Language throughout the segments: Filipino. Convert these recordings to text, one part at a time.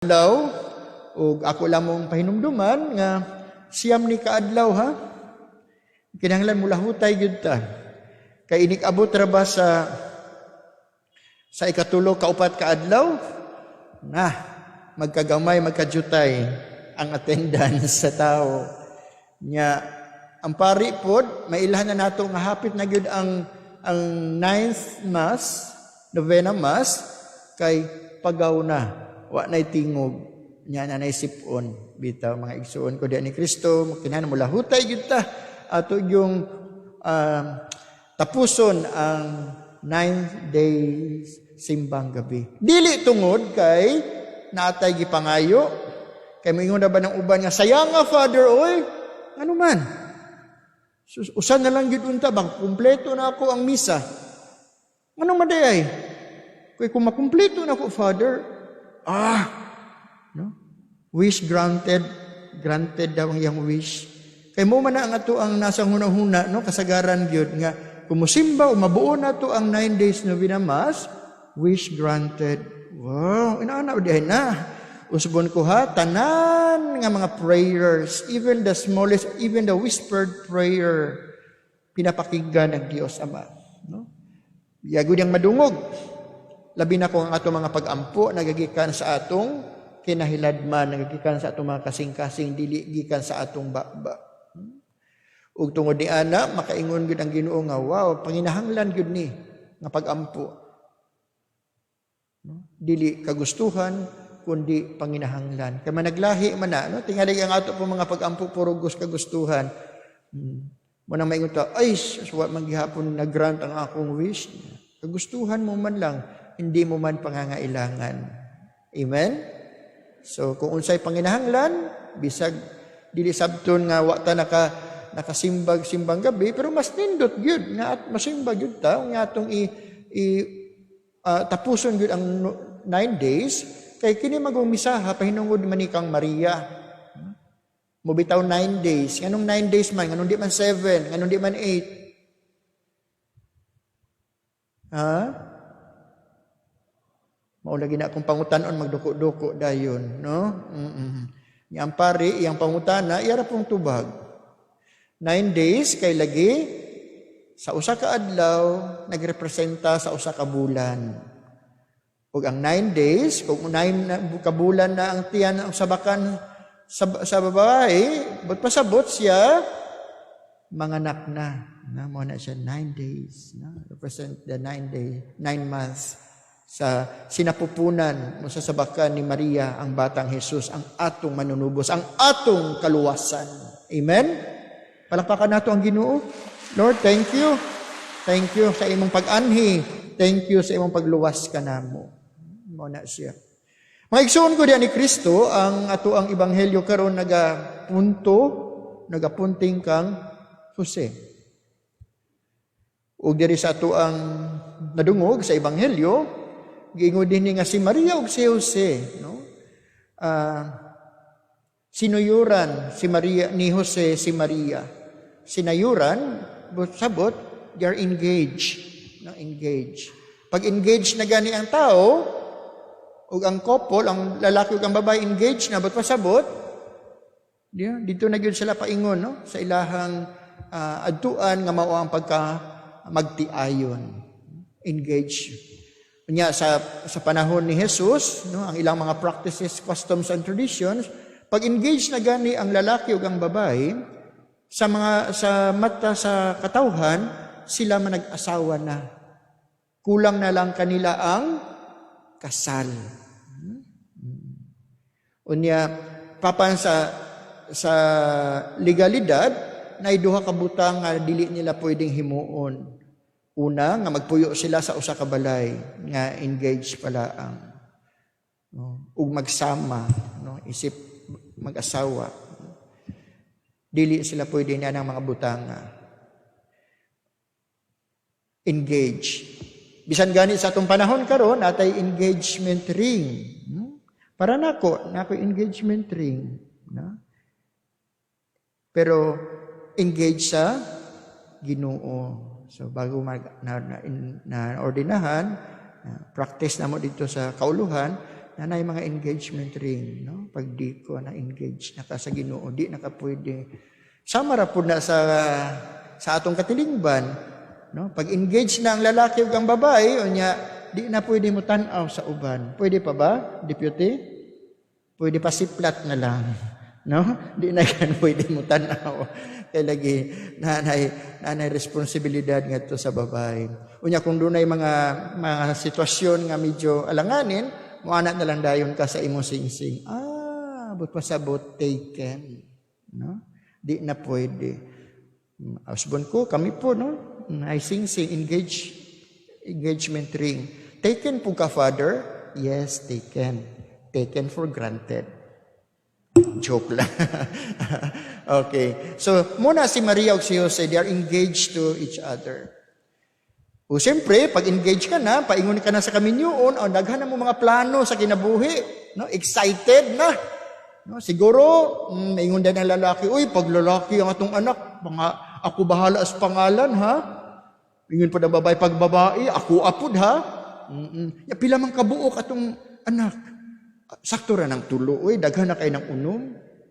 adlaw ug ako lamong pahinumduman nga siyam ni kaadlaw ha. Kinahanglan mula hutay gyud ta. Kay inik-abot ra ba sa ikatulo kaupat kaadlaw na magkagamay magkajutay ang attendance sa tao nya. Ang pari pod mailhan na nato nga hapit na gyud ang 9th mass, novena mass kay pagaw na wa nay tingog nya na nay sipon bitaw mga igsoon ko diha ni Kristo kinahanglan mula hutay gyud ta ato yung tapuson ang 9 days simbang gabi. Dili tungod kay naatay gipangayo kay moingon na ba ng uban nga sayang nga Father oy ano man usan na lang gid unta bang kumpleto na ako ang misa. Anong madayay? Kay kung makumpleto na ako Father, no? Wish granted daw ang iyang wish. Kay mo man na ang ato ang nasa hunahuna no kasagaran gyud nga kumusimba o mabuo na to ang 9 days novena mass, wish granted. Wow, inaana dihay na. Usbon ko ha, tanan nga mga prayers, even the smallest, even the whispered prayer, pinapakinggan ng Diyos Ama. No? Yagod yung madungog. Labi na ko ang atong mga pag-ampo, nagagikan sa atong kinahiladman, nagagikan sa atong mga kasing-kasing, dili gikan sa atong baba. Ug tungod ni ana, makaingon gud ang Ginoo nga, wow, panginahanglan gud ni nga pag-ampo. No? Dili kagustuhan, kundi panginahanglan. Kaya managlahi man na, no? Tingali ang ato po mga pag-ampo, puro kagustuhan. Munang maingon ta, ay, suwat maghihapon na-grant ang akong wish. Kagustuhan mo man lang, hindi mo man pangangailangan. Amen? So, kung unsay panginahanglan, bisag, dili sabton nga wata nakasimbag-simbang gabi, pero mas nindot yun, nga at masimbag yun ta, nga atong tapuson yun ang 9 days, kay kini magummisaha pahinungod man ni kang Maria. Mo bitaw 9 days. Nganong 9 days man, nganong di man 7, nganong di man 8. Ha? Mao lagi na akong pangutan-on magduko-duko dayon, no? Yang pari, yang pangutana, iyara pong tubag. 9 days kay lagi sa usa ka adlaw nagrepresenta sa usa ka bulan. Ug ang 9 days, kung 9 kabulan na ang tiyan ang sabakan sa babae, but pasabot siya, manganak na. Mo na siya 9 days. Represent the 9 months sa sinapupunan mo sa sabakan ni Maria, ang batang Jesus, ang atong manunubos, ang atong kaluwasan. Amen? Palakpakan nato ang Ginoo. Lord, thank you. Thank you sa imong pag-anhi. Thank you sa imong pagluwas kanamo. Na siya. Mga igsoon ko diyan ni Kristo, ang ato ang ebanghelyo karon nagapunting kang Jose. Ug diri sa ato ang nadungog sa ebanghelyo, giingod din nga si Maria ug si Jose, no? Sinuyuran si Maria ni Jose si Maria. Sinayuran, sabot, they are engaged. No, engaged. Pag engaged na gani ang tao, ug ang couple, ang lalaki ug ang babae engaged na, but pasabot, dito na gyud sila paingon, no? Sa ilahang adtuan nga mao ang magtiayon. Engaged. Unya sa panahon ni Jesus, no, ang ilang mga practices, customs and traditions, pag engaged na gani ang lalaki ug ang babae, sa mata sa katawhan, sila man nag-asawa na. Kulang na lang kanila ang kasal. Unya papan sa legalidad na duha ka butang nga dili nila pwedeng himuon. Una nga magpuyo sila sa usa ka balay nga engaged pala ang ug magsama, no, isip mag-asawa. Dili sila pwede na ng mga butang engaged. Bisan gani sa atong panahon karon atay engagement ring. Para nako engagement ring, no? Pero engage sa Ginoo. So bago na ordinahan, practice na mo dito sa kauluhan, nanay mga engagement ring, no? Pag di ko na-engage na ka sa Ginoo, di na ka pwede. Sama ra po na sa atong katilingban, no? Pag engage na ang lalaki ug ang babae, unya di na pwede mo tan-aw sa uban. Pwede pa ba, deputy? Pwede pa siplat na lang, no? Di na yan pwede mo tan-aw. Kaya lagi nanay responsibilidad ngadto sa babae. Unya kung dunay mga sitwasyon nga medyo alanganin, muana na lang dayon ka sa imong singsing. But pasabot taken, no? Di na pwede. Husband ko, kami po, no? Ay singsing engagement ring. Taken po ka, Father? Yes, taken. Taken for granted. Joke lang. Okay. So, muna si Maria ug si Jose, they are engaged to each other. O siyempre, pag engage ka na, paingon ka na sa kaminyoon, o daghan mo mga plano sa kinabuhi, no? Excited na. No? Siguro, ingon din ng lalaki, uy, pag lalaki ang atong anak, ako bahala sa pangalan, ha? Ingon pa ng babae, pag babae, ako apod, ha? Pila man kabuok atong anak. Sakto ra ng tulo, uy, daghan na kayo ng unom.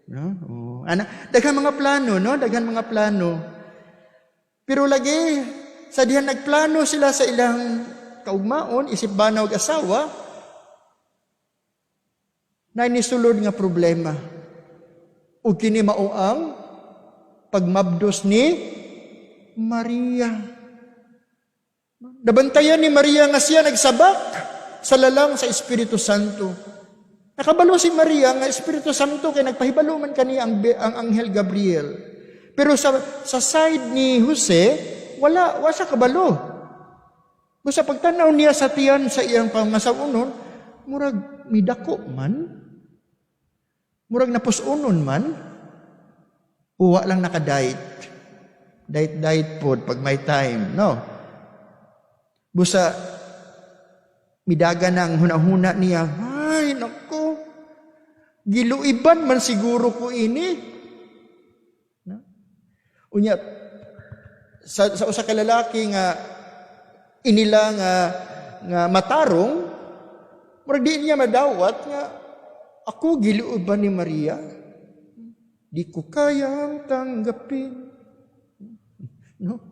No? Daghan mga plano, no? Daghan mga plano. Pero lagi, sa dihan nagplano sila sa ilang kaugmaon, isip banaw og asawa, na inisulod nga problema. O kini mao ang pagmabdos ni Maria. Nabantayan ni Maria nga siya nagsabak sa lalang sa Espiritu Santo. Nakabalo si Maria nga Espiritu Santo kay nagpahibalo man kaniya ang Anghel Gabriel. Pero sa side ni Jose, wala sa kabalo. Basta pagtanaw niya sa tiyan sa iyang pangasawunon, murag midako man, murag napusunon man, uwa lang nakadait. Dait pod pag may time, no? Busa midaga nang hunahuna niya, ay nako, giluiban man siguro ko ini. No? Unya, sa usa ka lalaki nga inila nga matarong, murag di niya madawat nga ako giluoban ni Maria, di ko kayang tanggapin, no?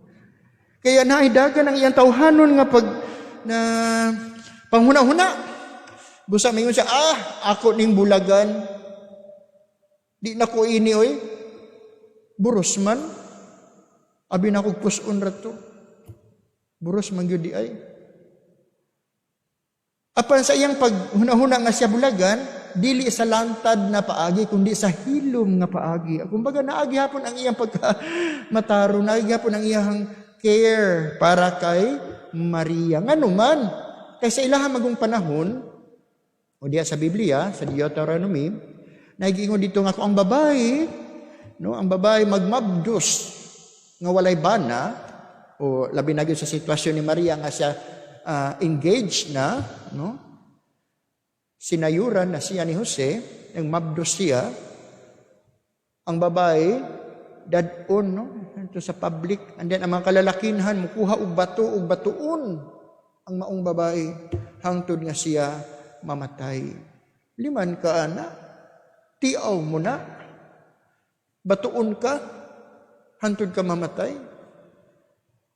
Kaya naidagan ang iyang tawhanon nga pag na panghuna-huna, busa mingon siya, ako ning bulagan, di na ko ini oy, buros man. Abi na kong puson rato. Buros man gyud di ay. Apan sa iyang paghuna-huna nga siya bulagan, dili sa lantad na paagi, kundi sa hilom nga paagi. Kumbaga naagi hapon ang iyang pagkamataro, naagi hapon ang iyang care para kay Maria. Nga naman, kay sa ilaha magong panahon, o diya sa Biblia, sa Deuteronomy, nagiingon dito nga kung ang babae, no, ang babae magmabdos, nga walay bana, o labi na sa sitwasyon ni Maria nga siya engaged na, no? Sinayuran na siya ni Jose, ang mabdos siya, ang babae, dadon, no? Ito sa public, and then ang mga kalalakinhan, mukuha og bato, og batuon, ang maong babae, hangtod nga siya mamatay. Liman ka, ana, tiaw mo na, batuon ka, hantod ka mamatay.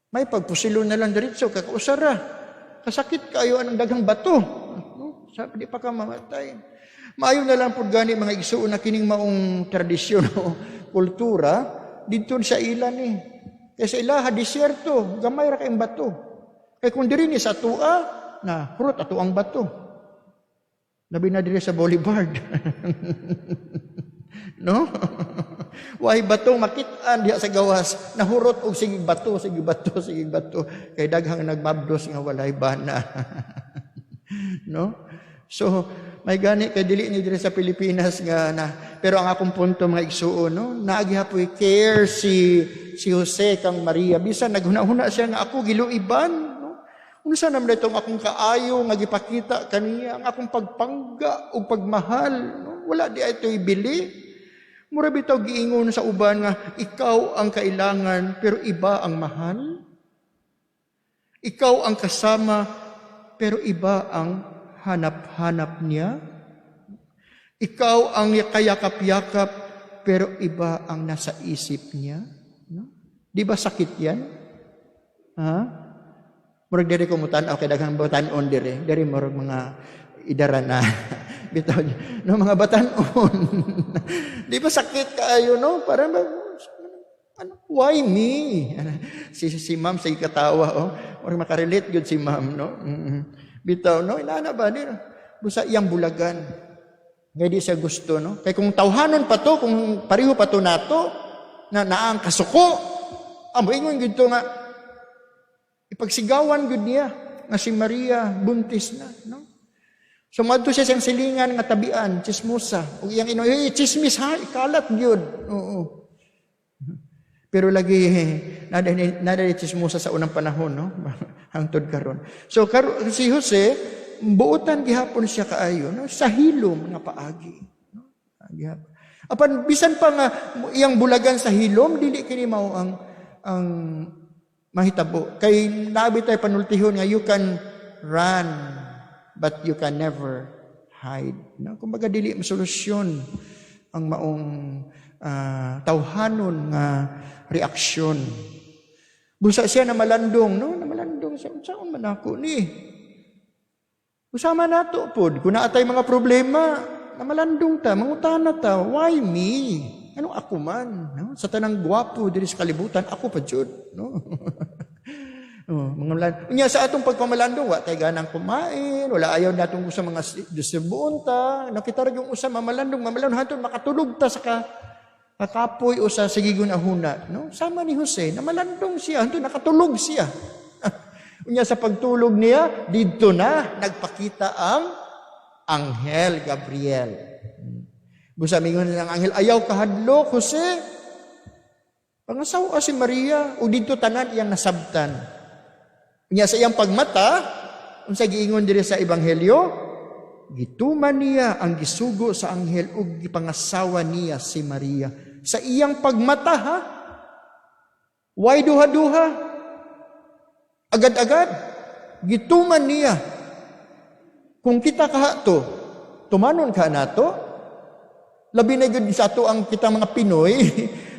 May pagpusilo na lang diretso, kakausara. Kasakit kayo anang daghang bato. No? Sabi, di pa ka mamatay. Maayo na lang po gani mga igsuon na kining maong tradisyon o kultura, dito sa ilan eh. Kaya sa ilaha, disyerto, gamay ra kayong bato. Kaya kung diri ni sa tua, na hurot ato ang bato. Labi na diri sa boulevard. No? Wahay bato makitaan diha sa gawas, nahurot og sige bato, sige bato, sige bato. Kay daghang nagmabdos nga walay bana. No? So, may gani kay dili ni diri sa Pilipinas nga na, pero ang akong punto mga igsuon, no, naagi hapoy care si Jose kang Maria, bisan naghuna-huna siya nga ako giluiban, no? Unsa naman itong akong kaayo nga gipakita kaniya, ang akong pagpangga o pagmahal, no? Wala di ito ibili. Mura bitaw giingon sa uban nga ikaw ang kailangan pero iba ang mahal. Ikaw ang kasama pero iba ang hanap-hanap niya. Ikaw ang kayakap-yakap, pero iba ang nasa isip niya. No? Di ba sakit yan? Ha? Murag diri ko mutan, okay, daghang batanon diri. Diri murag mga idara na. Bitaw no, mga batanon. Di ba sakit kaayo, no? Para why me? Si ma'am sa ikatawa, oh. Or makarelate good si ma'am, no? Bitaw, no? Inana ba? Busa iyang bulagan. Ngay di siya gusto, no? Kaya kung tawhanon pa to, kung pariho pa to nato, na naang kasuko, ingon gito nga, ipagsigawan gud niya, nga si Maria, buntis na, no? So, madto siya siyang silingan nga tabian, chismosa. O iyang chismis ha, ikalat gyud. Oo. Pero lagi, nada chismosa sa unang panahon, no? Hangtod karon. So, si Jose, buutan gihapon siya kaayo, no? Sa hilom nga paagi. No? Apan, bisan pa nga, iyang bulagan sa hilom, dili kini mao ang mahitabo. Kay nabi tayo panultihon nga, you can run, but you can never hide. No? Kumbaga, dili solusyon ang maong tawhanon nga reaksyon. Busa siya na malandong, no? Na malandong siya. Saan man ako ni? Usama nato pod. Kung naatay mga problema, na malandong ta, mangutana ta, why me? Anong ako man? No? Sa tanang gwapo diri sa kalibutan, ako pa jud, no? Unya sa atong pagpamalandong, wa tay ganang kumain, wala ayaw natong sa mga disibunta, nakita ra yung usa mamalandong hantud makatulog ta sa kakapoy o sa sigigon ahuna, no? Sama ni Jose, na malandong siya, hantud nakatulog siya. Unya sa pagtulog niya, didto na nagpakita ang Anghel Gabriel. Busa mingon ng anghel, ayaw kahadlok, Jose. Pangasawa si Maria, o didto tanan iyang nasabtan. Unya sa iyang pagmata, unsa giingon diri sa ebanghelyo, gituman niya ang gisugo sa anghel ug gipangasawa niya si Maria. Sa iyang pagmata, ha? Why duha-duha? Agad-agad, gituman niya. Kung kita kahato, tumanon ka nato, labi na yun sa ato ang kita mga Pinoy,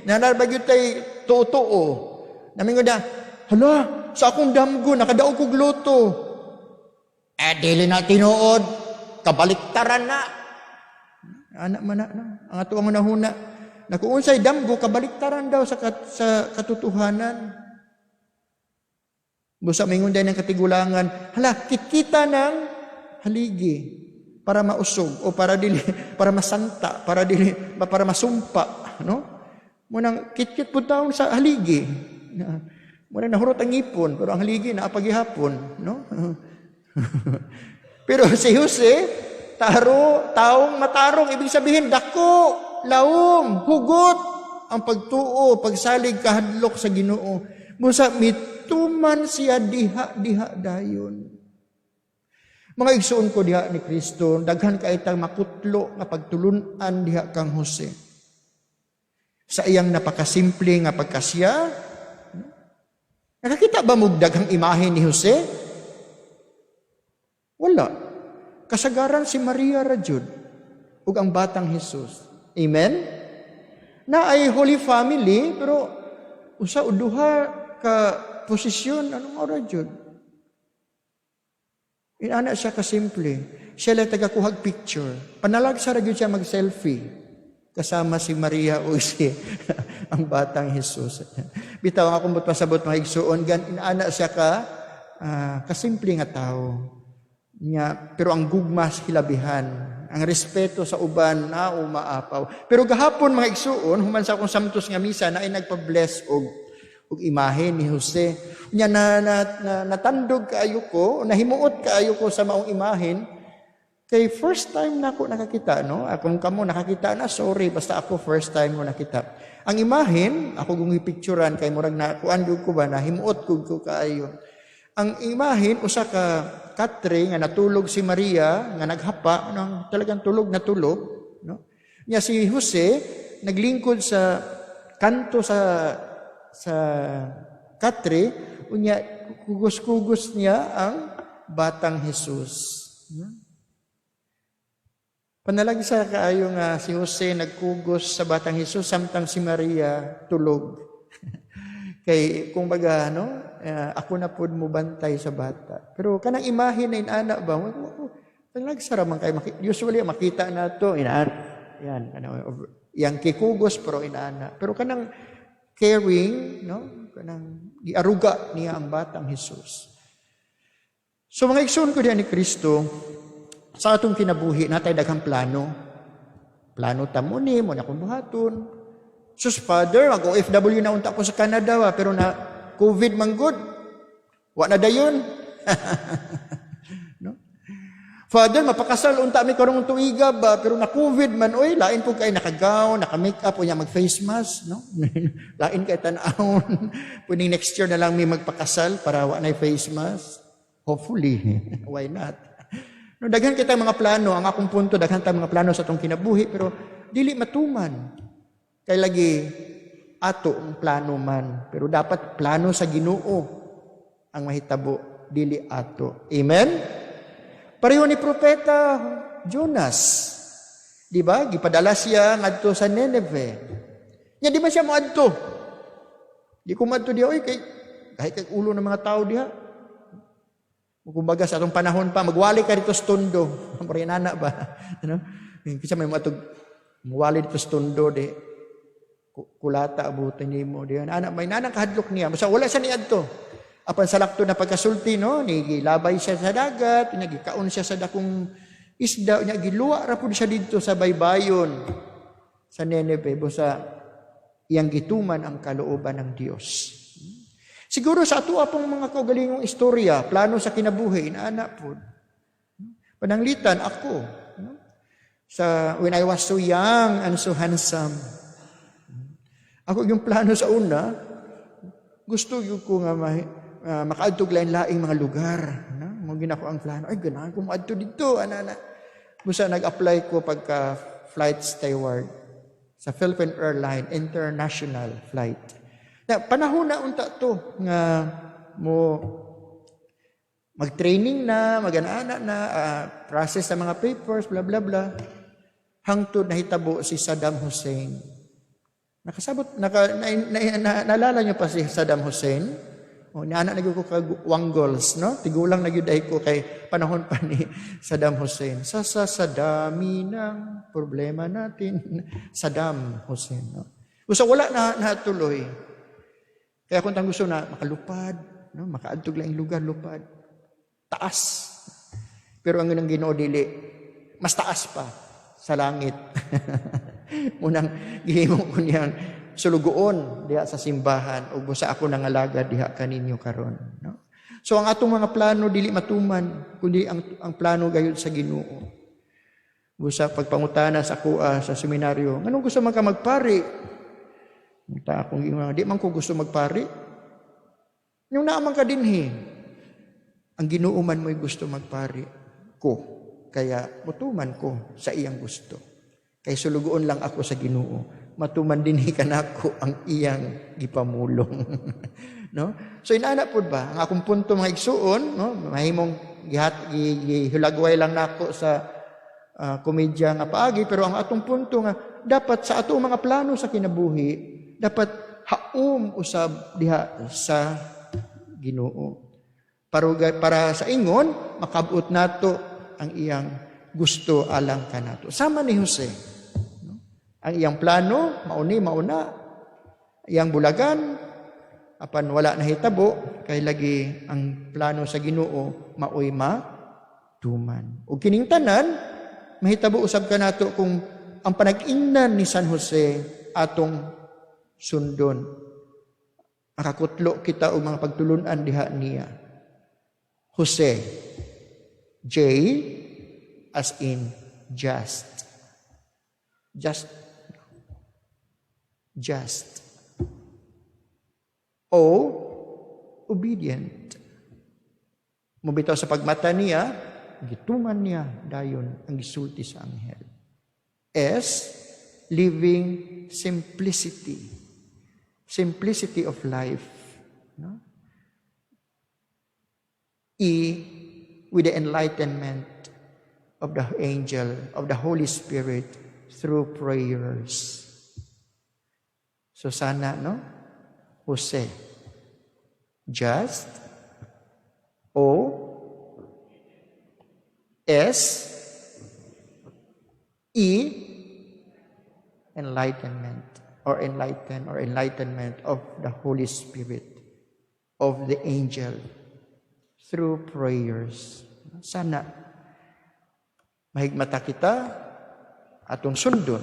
na nabagyo tayo totoo. Namin nga hala, sa akong damgo, nakadaog kog luto. Dili na tinuod, kabaliktaran na. Anak man na, ang ato ang nahuna. Na kung unsay damgo, kabaliktaran daw sa katotohanan. Busa mingon day ng katigulangan, hala, kita ng haligi para mausog o para masanta, para masumpa, no? Munang kit pud tawo sa haligi. Munang nahurot ang ipon, pero ang haligi naa paghihapon, no? Pero si Jose, taong matarong, ibig sabihin dako, laom, hugot ang pagtuo, pagsalig kahadlok sa Ginoo. Busa mituman siya diha dayon. Mga igsuon ko diha ni Kristo, daghan kaitang makutlo nga pagtulunan diha kang Jose. Sa iyang napakasimple nga pagkasya, nakakita ba mo daghang imahe ni Jose? Wala. Kasagaran si Maria rajud ug ang batang Jesus. Amen? Na ay Holy Family, pero usa o duha ka posisyon, anong oras yun? Inana siya kasimple. Siya lang tagakuhag picture. Panalag sa radyo siya mag-selfie. Kasama si Maria o si ang batang Jesus. Bitaw nga kung pasabot mga igsuon, inana siya kasimple nga tao. Pero ang gugmas hilabihan. Ang respeto sa uban na umaapaw. Pero gahapon mga igsuon, human sa akong samtos nga misa na ay nagpa-bless og imahe ni Jose. Nya natandog kaayo ko, nahimuot kaayo ko sa maong imahen. Kay first time na ako nakakita, no? Kung kamo nakakita na, sorry, basta ako first time ko nakita. Ang imahen, ako kung ipicturean kay murag na kuan ko ba na himuot ko kaayo. Ang imahen usa ka katre nga natulog si Maria nga naghapa ng talagang tulog na tulog, no? Nya si Jose naglingkod sa kanto sa katre, unya kugos-kugos niya ang batang Jesus. Panalagi sa kaayo nga si Jose nagkugos sa batang Hesus samtang si Maria tulog. Kay kung baga ako na pud mo bantay sa bata. Pero kanang imahe na inana ba? Panalagi sa ramang kay usually makita nato inana. Yan yang kikugos pero inana. Pero kanang caring, kanang giaruga niya ang batang Hesus. So mga igsoon ko diyan ni Kristo, sa atong kinabuhi natay daghang plano. Plano ta mo ni mo na kung buhaton. Sus Father, mag-OFW na unta ko sa Canada pero na COVID man good. Wa na dayon. No? Father, mapakasal unta mi karong tuiga ba pero na COVID man oy, lain po kay naka-gown, naka-makeup unya mag-face mask, no? Lain kay tan-awon. Puning next year na lang mi magpakasal para wa na face mask. Hopefully, why not? No, daghan kita mga plano, ang akong punto, daghan ta mga plano sa atong kinabuhi, pero dili matuman. Kay lagi, ato ang plano man. Pero dapat plano sa Ginoo ang mahitabo, dili ato. Amen? Pareho ni Propeta Jonas. Di ba? Gipadala siya ngadto sa Nineveh. Nya di ba siya moadto? Di ko moadto diha, oy, kay ulo ng mga tao diha. Kumbaga sa atong panahon pa, magwali ka dito sa tundo. Marinana ba? Kasi may matug, magwali dito sa tundo, di. Kulata, abutin niyo mo. Di. May nanang kahadlok niya. Basta wala siya niya to. Apan sa lakto na pagkasulti, nagilabay siya sa dagat, nagikaon siya sa dakong isda, nagiluwa ra po siya dito sa baybayon sa Nineveh, sa iyang gituman ang kalooban ng Diyos. Siguro sa ato apong mga kaugalingong istorya, plano sa kinabuhi, inaana po. Pananglitan ako. When I was so young and so handsome. Ako yung plano sa una, gusto ko nga makaadtog lain-laing mga lugar. Mugin ako ang plano. Ay, ganahan ko maadto dito. Busa nag-apply ko pagka flight steward sa Philippine Airlines International Flight. Na panahon na unta to nga mo mag-training na, mag-ana na, process sa mga papers, bla bla bla. Hangtod nahitabo si Saddam Hussein. Naalala niyo pa si Saddam Hussein? Niana nagyud ko kag wanggols, no? Tigulang nagyuday ko kay panahon pa ni Saddam Hussein. Sa dami ng problema natin, Saddam Hussein, no? Usa wala na natuloy. Kaya kung tang gusto na makalupad, makaadtog lang lugar lupad, taas. Pero ang Ginoo dili, mas taas pa sa langit. Munang gihimo ko niyang sulugoon diha sa simbahan ug busa ako nangalaga diha kaninyo karon, no? So ang atong mga plano dili matuman kundi ang plano gayud sa Ginoo. Busa pagpangutana sa kuha sa seminaryo, nganong gusto man ka magpari? Munta akong di man ko gusto magpari. Yung naaman ka dinhi, ang Ginoo man mo'y gusto magpari ko. Kaya mutuman ko sa iyang gusto. Kay sulugoon lang ako sa Ginoo. Matuman dinhi kanako ang iyang gipamulong. No? So inaana pud ba ang akong punto mga igsuon, mahimong gihulagway lang nako sa komedya nga paagi, pero ang atong punto nga dapat sa atong mga plano sa kinabuhi dapat haom usab diha sa Ginoo. Para sa ingon, makabot nato ang iyang gusto alang kanato. Sama ni Jose. Ang iyang plano, mauna, iyang bulagan, apan wala na hitabo, kay lagi ang plano sa Ginoo, maoy matuman. O kining tanan, mahitabo usab kanato kung ang panag-ingnan ni San Jose atong sundon. Makakutlo kita o mga pagtulunan diha niya. Jose. J as in just. Just. O, obedient. Mubitaw sa pagmata niya, gituman niya dayon ang gisulti sa anghel. S, living simplicity. Simplicity of life. No? E, with the enlightenment of the angel, of the Holy Spirit through prayers. So sana, no? Jose, just, O, S, E, enlightenment of the Holy Spirit, of the angel, through prayers. Sana, mahigmata kita atong sundon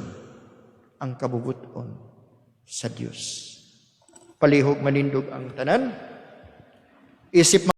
ang kabubuton sa Dios. Palihog manindog ang tanan, isip